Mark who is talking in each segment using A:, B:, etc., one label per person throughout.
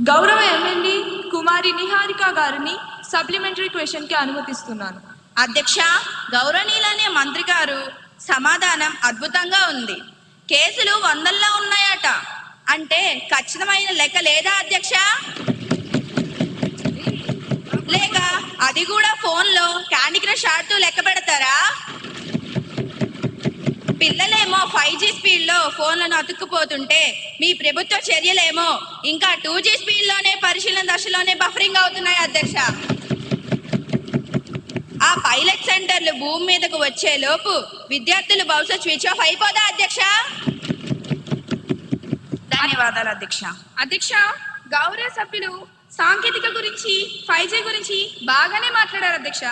A: గౌరవ ఎమ్మెల్యే కుమారి నిహారిక గారిని సప్లిమెంటరీ క్వశ్చన్కి అనుమతిస్తున్నాను.
B: అధ్యక్ష, గౌరవనీయులనే మంత్రి గారు సమాధానం అద్భుతంగా ఉంది. కేసులు వందల్లో ఉన్నాయట అంటే ఖచ్చితమైన లెక్క లేదా అధ్యక్ష? లేక అది కూడా ఫోన్లో క్యాండీ క్రష్ ఆడుతూ లెక్క పెడతారా? పిల్లలేమో 5G స్పీడ్లో ఫోన్లను అతుక్కుపోతుంటే మీ ప్రభుత్వ చర్యలేమో ఇంకా 2G స్పీడ్లోనే పరిశీలన దశలోనే బఫరింగ్ అవుతున్నాయి అధ్యక్ష. ఆ పైలట్ సెంటర్లు భూమి మీదకు వచ్చే లోపు విద్యార్థులు బహుశా స్విచ్ ఆఫ్ అయిపోదా అధ్యక్ష? ధన్యవాదాలు అధ్యక్ష.
A: అధ్యక్ష, గౌరవ సభ్యులు సాంకేతిక గురించి 5G గురించి బాగానే మాట్లాడారు అధ్యక్ష.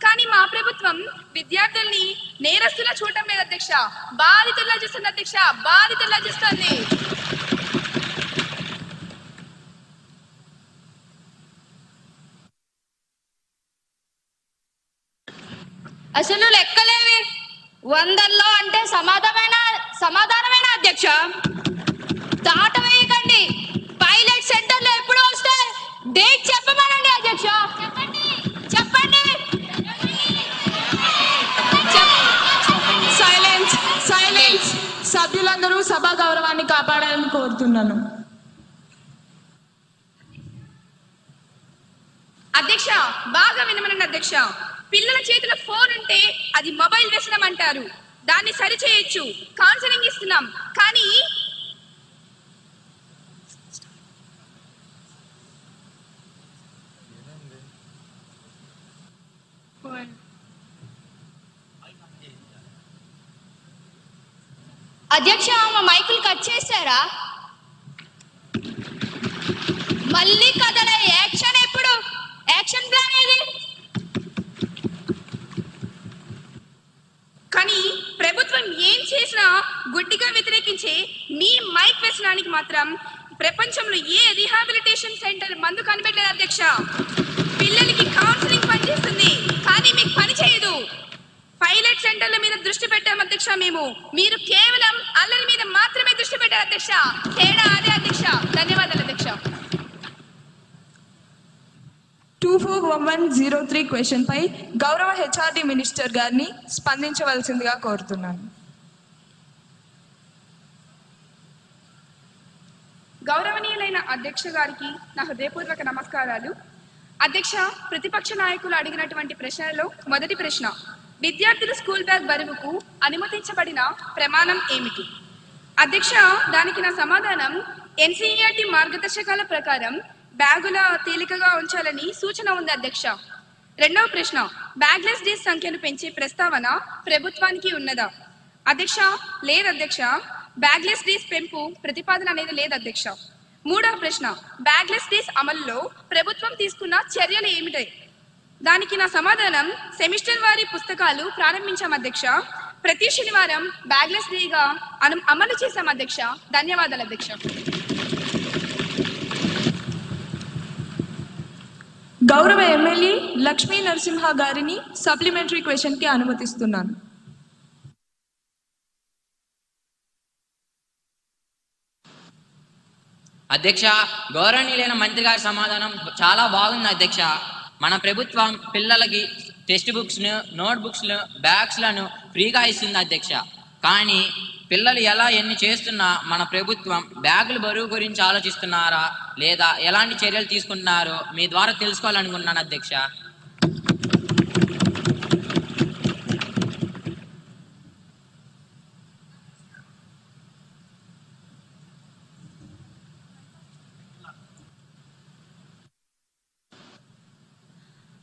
A: కానీ మా ప్రభుత్వం విద్యార్థుల్ని నేరస్తులా చూడటం లేదు అధ్యక్ష, బాధితుల్లా చూస్తుంది అధ్యక్ష, బాధితుల్లా చూస్తుంది.
B: అసలు లెక్కలేవి వందల్లో అంటే సమాధానమేనా అధ్యక్ష? తాట వేయకండి. పైలట్ సెంటర్లో ఎప్పుడు వస్తాయి డేట్ చెప్పమనండి అధ్యక్ష. చెప్పండి.
A: Silence silence. సభ్యులందరూ సభా గౌరవాన్ని కాపాడాలని కోరుతున్నాను. అధ్యక్ష, బాగా వినమనండి అధ్యక్ష. పిల్లల చేతిలో ఫోన్ ఉంటే అది మొబైల్ వ్యసనం అంటారు. దాన్ని సరిచేయొచ్చు, కౌన్సిలింగ్ ఇస్తున్నాం. కానీ
B: అధ్యక్ష, మా మైకులు కట్ చేశారా? మళ్ళీ కథల యాక్షన్ ఎప్పుడు? యాక్షన్ ప్లాన్ ఏది?
A: కానీ ప్రభుత్వం ఏం చేసినా గుడ్డిగా వ్యతిరేకించే మీ మైక్ వ్యసనానికి మాత్రం ప్రపంచంలో ఏ రిహాబిలిటేషన్ సెంటర్ మందు కనిపెట్టలేదు అధ్యక్ష. పిల్లలకి కౌన్సిలింగ్ పనిచేస్తుంది కానీ మీకు పని చేయదు. పైలట్ సెంటర్ల మీద దృష్టి పెట్టాం అధ్యక్ష మేము. మీరు కేవలం అల్లరి మీద మాత్రమే దృష్టి పెట్టారు అధ్యక్ష. తేడా అదే అధ్యక్ష. ధన్యవాదాలు అధ్యక్ష. 241103 క్వశ్చన్ పై గౌరవ హెచ్ఆర్డి మినిస్టర్ గారిని స్పందించవలసిందిగా కోరుతున్నాను. గౌరవనీయులైన అధ్యక్ష గారికి నా హృదయపూర్వక నమస్కారాలు. అధ్యక్ష, ప్రతిపక్ష నాయకులు అడిగినటువంటి ప్రశ్నలో మొదటి ప్రశ్న, విద్యార్థులు స్కూల్ బ్యాగ్ బరువుకు అనుమతించబడిన ప్రమాణం ఏమిటి? అధ్యక్ష, దానికి నా సమాధానం NCERT మార్గదర్శకాల ప్రకారం బ్యాగుల తేలికగా ఉంచాలని సూచన ఉంది అధ్యక్ష. రెండవ ప్రశ్న, బ్యాగ్లెస్ డేస్ సంఖ్యను పెంచే ప్రస్తావన ప్రభుత్వానికి ఉన్నదా? అధ్యక్ష, లేదు అధ్యక్ష. బ్యాగ్లెస్ డేస్ పెంపు ప్రతిపాదన అనేది లేదు అధ్యక్ష. మూడవ ప్రశ్న, బ్యాగ్లెస్ డేస్ అమలులో ప్రభుత్వం తీసుకున్న చర్యలు ఏమిటి? దానికి నా సమాధానం సెమిస్టర్ వారి పుస్తకాలు ప్రారంభించాం అధ్యక్ష. ప్రతి శనివారం బ్యాగ్లెస్ డేగా అమలు చేశాం అధ్యక్ష. ధన్యవాదాలు అధ్యక్ష. గౌరవ ఎమ్మెల్యే లక్ష్మీ నరసింహ గారిని సప్లిమెంటరీ క్వశ్చన్కి అనుమతిస్తున్నాను.
C: అధ్యక్ష, గౌరవనీయులైన మంత్రి గారి సమాధానం చాలా బాగుంది అధ్యక్ష. మన ప్రభుత్వం పిల్లలకి టెక్స్ట్ బుక్స్ను, నోట్ బుక్స్ను, బ్యాగ్స్లను ఫ్రీగా ఇస్తుంది అధ్యక్ష. కానీ పిల్లలు ఎన్ని చేస్తున్నా మన ప్రభుత్వం బ్యాగుల బరువు గురించి ఆలోచిస్తున్నారా లేదా ఎలాంటి చర్యలు తీసుకుంటున్నారో మీ ద్వారా తెలుసుకోవాలనుకుంటున్నాను అధ్యక్ష.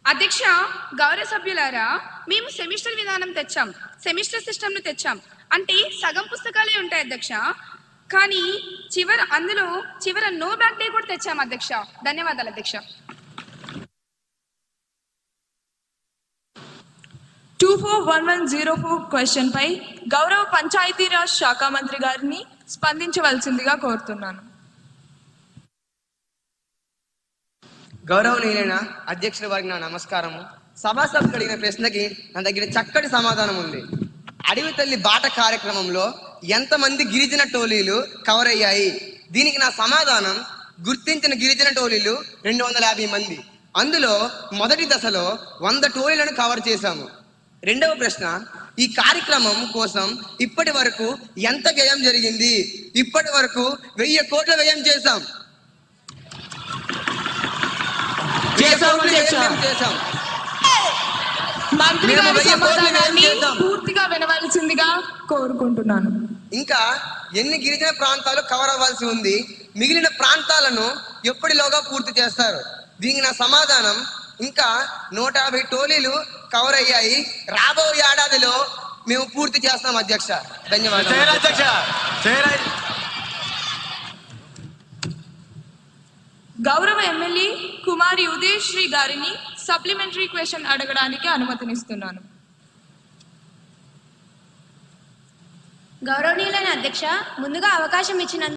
A: అధ్యక్ష, గౌరవ సభ్యులారా, మేము సెమిస్టర్ విధానం తెచ్చాం, సెమిస్టర్ సిస్టమ్ను తెచ్చాం. అంటే సగం పుస్తకాలే ఉంటాయి అధ్యక్ష. కానీ అందులో చివర నో బ్యాక్ డే కూడా తెచ్చాం అధ్యక్ష. ధన్యవాదాలు అధ్యక్ష. 241104 క్వశ్చన్ పై గౌరవ పంచాయతీరాజ్ శాఖ మంత్రి గారిని స్పందించవలసిందిగా కోరుతున్నాను.
D: గౌరవనీయులైన అధ్యక్షుల వారికి నా నమస్కారము. సభాసభ్యులు అడిగిన ప్రశ్నకి నా దగ్గర చక్కటి సమాధానం ఉంది. అడవి తల్లి బాట కార్యక్రమంలో ఎంతమంది గిరిజన టోలీలు కవర్ అయ్యాయి? దీనికి నా సమాధానం గుర్తించిన గిరిజన టోలీలు 250 మంది. అందులో మొదటి దశలో 100 టోలీలను కవర్ చేశాము. రెండవ ప్రశ్న, ఈ కార్యక్రమం కోసం ఇప్పటి వరకు ఎంత వ్యయం జరిగింది? ఇప్పటి వరకు 1000 కోట్ల వ్యయం చేశాం.
A: మంత్రి గారి సమాధానాన్ని పూర్తిగా వినవలసిందిగా కోరుకుంటున్నాను.
D: ఇంకా ఎన్ని గిరిజన ప్రాంతాలు కవర్ అవ్వాల్సి ఉంది? మిగిలిన ప్రాంతాలను ఎప్పటిలోగా పూర్తి చేస్తారు? దీనికి నా సమాధానం, ఇంకా 150 టోలీలు కవర్ అయ్యాయి. రాబోయే ఏడాదిలో మేము పూర్తి చేస్తాం అధ్యక్ష. ధన్యవాదాలు.
A: గౌరవ ఎమ్మెల్యే కుమారి ఉదయశ్రీ గారిని సప్లిమెంటరీ క్వశ్చన్ అడగడానికి అనుమతినిస్తున్నాను.
E: గౌరవనీయులైన అధ్యక్ష, ముందుగా అవకాశం ఇచ్చిన